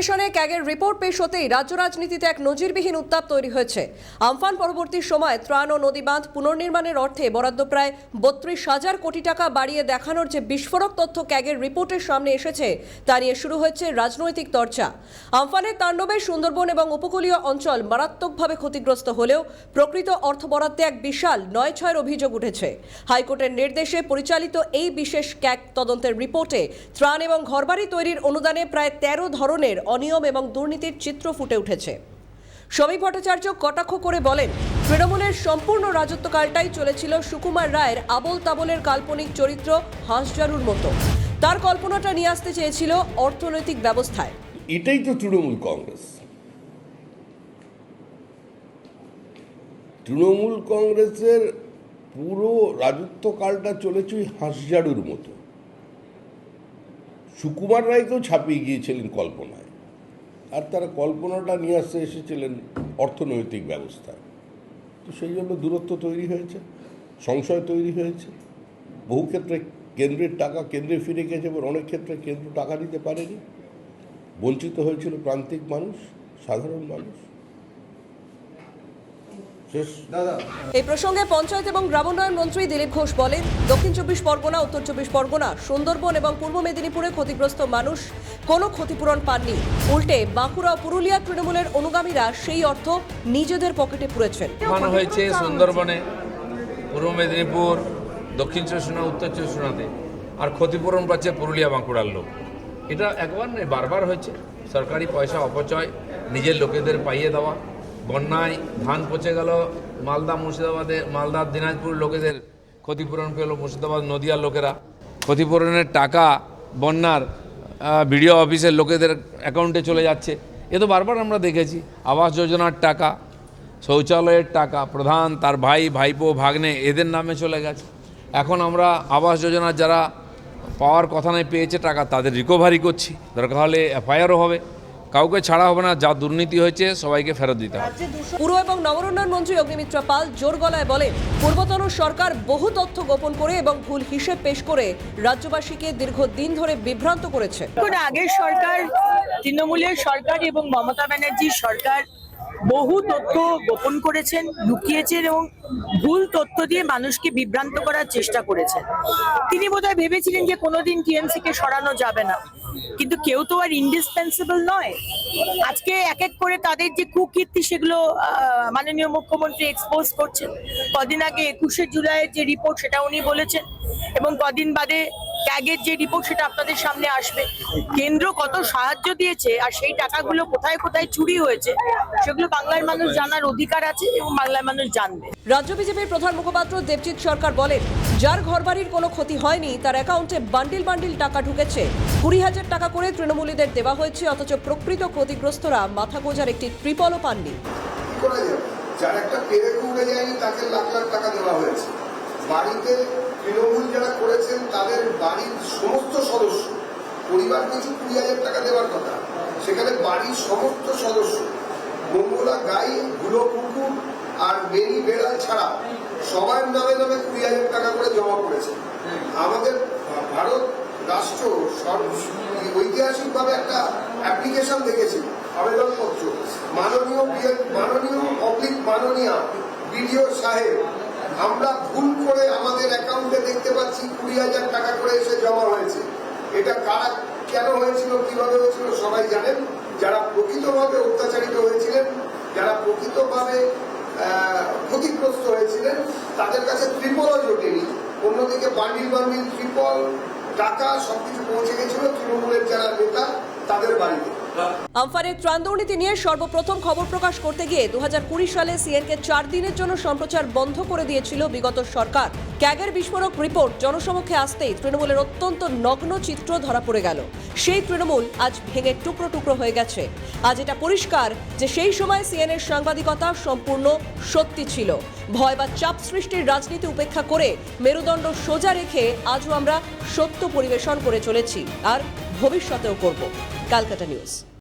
কমিশনে ক্যাগের রিপোর্ট পেশ হতেই রাজ্য রাজনীতিতে এক নজিরবিহীন উত্তাপ তৈরি হয়েছে। আমফান পরবর্তী সময় ত্রাণ ও নদী বাঁধ পুনর্নির্মাণের অর্থে বরাদ্দ প্রায় ৩২,০০০ কোটি টাকা বাড়িয়ে দেখানোর যে বিস্ফোরক তথ্য ক্যাগের রিপোর্টের সামনে এসেছে তা নিয়ে শুরু হয়েছে রাজনৈতিক চর্চা। আমফানের তাণ্ডবে সুন্দরবন এবং উপকূলীয় অঞ্চল মারাত্মকভাবে ক্ষতিগ্রস্ত হলেও প্রকৃত অর্থ বরাদ্দে এক বিশাল নয়-ছয়ের অভিযোগ উঠেছে। হাইকোর্টের নির্দেশে পরিচালিত এই বিশেষ ক্যাগ তদন্তের রিপোর্টে ত্রাণ এবং ঘরবাড়ি তৈরির অনুদানে প্রায় ১৩ ধরনের অনিয়ম এবং দুর্নীতির চিত্র ফুটে উঠেছে। শ্রমিক ভট্টাচার্য কটাক্ষ করে বলেন, তৃণমূলের সম্পূর্ণ রাজত্বকালটাই চলেছিল সুকুমার রায়ের আবোল তাবোলের কাল্পনিক চরিত্র হাঁসজারুর মতো। তার কল্পনাটা নিয়ে আসতে চেয়েছিল অর্থনৈতিক ব্যবস্থায়। এটাই তো তৃণমূল কংগ্রেস। তৃণমূল কংগ্রেসের পুরো রাজত্বকালটা চলেছে ওই হাঁসজারুর মতো। সুকুমার রায়কেও ছাপিয়ে গিয়েছিলেন কল্পনায়, আর তারা কল্পনাটা নিয়ে আসতে এসেছিলেন অর্থনৈতিক ব্যবস্থায়। তো সেই জন্য দূরত্ব তৈরি হয়েছে, সংশয় তৈরি হয়েছে। বহু ক্ষেত্রে কেন্দ্রের টাকা কেন্দ্রে ফিরে গেছে এবং অনেক ক্ষেত্রে কেন্দ্র টাকা দিতে পারেনি। বঞ্চিত হয়েছিল প্রান্তিক মানুষ, সাধারণ মানুষ। এই প্রসঙ্গে পঞ্চায়েত এবং গ্রামোন্নয়ন মন্ত্রী দিলীপ ঘোষ বলেন, দক্ষিণ ২৪ পরগনা, উত্তর ২৪ পরগনা, সুন্দরবন এবং পূর্ব মেদিনীপুরে ক্ষতিগ্রস্ত মানুষ কোনো ক্ষতিপূরণ পাননি। উল্টে বাঁকুড়া ও পুরুলিয়া তৃণমূলের অনুগামীরা সেই অর্থ নিজেদের পকেটে পুরেছেন। হয়েছে সুন্দরবনে, পূর্ব মেদিনীপুর, দক্ষিণ ২৪ পরগনা, উত্তর ২৪ পরগনাতে, আর ক্ষতিপূরণ পাচ্ছে পুরুলিয়া বাঁকুড়ার লোক। এটা একবার নয়, বারবার হয়েছে। সরকারি পয়সা অপচয়, নিজের লোকেদের পাইয়ে দেওয়া। বন্যায় ধান পচে গেল মালদা মুর্শিদাবাদে, মালদা দিনাজপুর লোকেদের ক্ষতিপূরণ পেল মুর্শিদাবাদ নদিয়ার লোকেরা। ক্ষতিপূরণের টাকা বন্যার বিডিও অফিসের লোকেদের অ্যাকাউন্টে চলে যাচ্ছে। এ তো বারবার আমরা দেখেছি। আবাস যোজনার টাকা, শৌচালয়ের টাকা প্রধান, তার ভাই, ভাইপো, ভাগ্নে এদের নামে চলে গেছে। এখন আমরা আবাস যোজনার যারা পাওয়ার কথা নয় পেয়েছে টাকা, তাদের রিকভারি করছি। দরকার হলে এফআইআরও হবে, কাউকে ছাড়া হবে না। যা দুর্নীতি হয়েছে সবাইকে ফেরত দিতে হবে। পুর এবং নগরোন্নয়ন মন্ত্রী অগ্নিমিত্রা পাল জোর গলায় বলেন, পূর্বতন সরকার বহু তথ্য গোপন করে এবং ভুল হিসেব পেশ করে রাজ্যবাসীকে দীর্ঘদিন ধরে বিভ্রান্ত করেছে। আগের সরকার, তৃণমূলের সরকার এবং মমতা ব্যানার্জির সরকার বহু তথ্য গোপন করেছেন, লুকিয়েছেন এবং ভুল তথ্য দিয়ে মানুষকে বিভ্রান্ত করার চেষ্টা করেছেন। তিনি বোধহয় ভেবেছিলেন যে কোনোদিন টিএমসি কে সরানো যাবে না, কিন্তু কেউ তো আর ইন্ডিসপেন্সিবল নয়। আজকে এক এক করে তাদের যে কুকীর্তি সেগুলো মাননীয় মুখ্যমন্ত্রী এক্সপোজ করছেন। কদিন আগে ২১শে জুলাইয়ের যে রিপোর্ট সেটা উনি বলেছেন, এবং কদিন বাদে ক্যাগের যে রিপোর্ট সেটা আপনাদের সামনে আসবে। কেন্দ্র কত সাহায্য দিয়েছে আর সেই টাকাগুলো কোথায় কোথায় চুরি হয়েছে সেগুলো বাংলার মানুষ জানার অধিকার আছে এবং বাংলার মানুষ জানবে। রাজ্য বিজেপির প্রধান মুখপাত্র দেবজিৎ সরকার বলেন, যার ঘরবাড়ির কোনো ক্ষতি হয়নি তার অ্যাকাউন্টে বান্ডিল বান্ডিল টাকা ঢুকেছে। ২০,০০০ টাকা করে তৃণমূলীদের দেওয়া হয়েছে, অথচ প্রকৃত ক্ষতিগ্রস্তরা মাথা গোঁজার একটি ট্রিপলও পাননি। যার একটা পেরে উড়ে যায়নি তাকে লাখ লাখ টাকা দেওয়া হয়েছে। বাড়িতে তৃণমূল যারা করেছেন তাদের বাড়ির সমস্ত সদস্য, পরিবার কিছু ২০,০০০ টাকা দেওয়ার কথা, সেখানে বাড়ির সমস্ত সদস্য, মঙ্গলা গাই, ধুলো কুকুর আর বেনি বেড়াল ছাড়া সবার নামে নামে ২০,০০০ টাকা করে জমা করেছে। আমাদের ভারত রাষ্ট্র ঐতিহাসিকভাবে একটা অ্যাপ্লিকেশন দেখেছিল, আবেদনপত্র, মাননীয় বিডিও সাহেব, আমরা ভুল করে আমাদের অ্যাকাউন্টে দেখতে পাচ্ছি ২০,০০০ টাকা করে এসে জমা হয়েছে। এটা কারা, কেন হয়েছিল, কিভাবে হয়েছিল সবাই জানেন। যারা প্রকৃতভাবে অত্যাচারিত হয়েছিলেন, যারা প্রকৃতভাবে ক্ষতিগ্রস্ত হয়েছিলেন, তাদের কাছে ট্রিপলও জোটেনি। অন্যদিকে বান্ডিল বান্ডিল ট্রিপল টাকা সবকিছু পৌঁছে গেছিল তৃণমূলের যারা নেতা তাদের বাড়িতে। আমফানের ত্রাণ দুর্নীতি নিয়ে সর্বপ্রথম খবর প্রকাশ করতে গিয়ে ২০২০ সালে সিএনকে ৪ দিনের জন্য সম্প্রচার বন্ধ করে দিয়েছিল বিগত সরকার। ক্যাগের বিস্ফোরক রিপোর্ট জনসমক্ষে আসতেই তৃণমূলের অত্যন্ত নগ্ন চিত্র ধরা পড়ে গেল। সেই তৃণমূল আজ ভেঙে টুকরো টুকরো হয়ে গেছে। আজ এটা পরিষ্কার যে সেই সময় সিএনের সাংবাদিকতা সম্পূর্ণ সত্যি ছিল। ভয় বা চাপ সৃষ্টির রাজনীতি উপেক্ষা করে মেরুদণ্ড সোজা রেখে আজও আমরা সত্য পরিবেশন করে চলেছি, আর ভবিষ্যতেও করব। ক্যালকাটা নিউজ।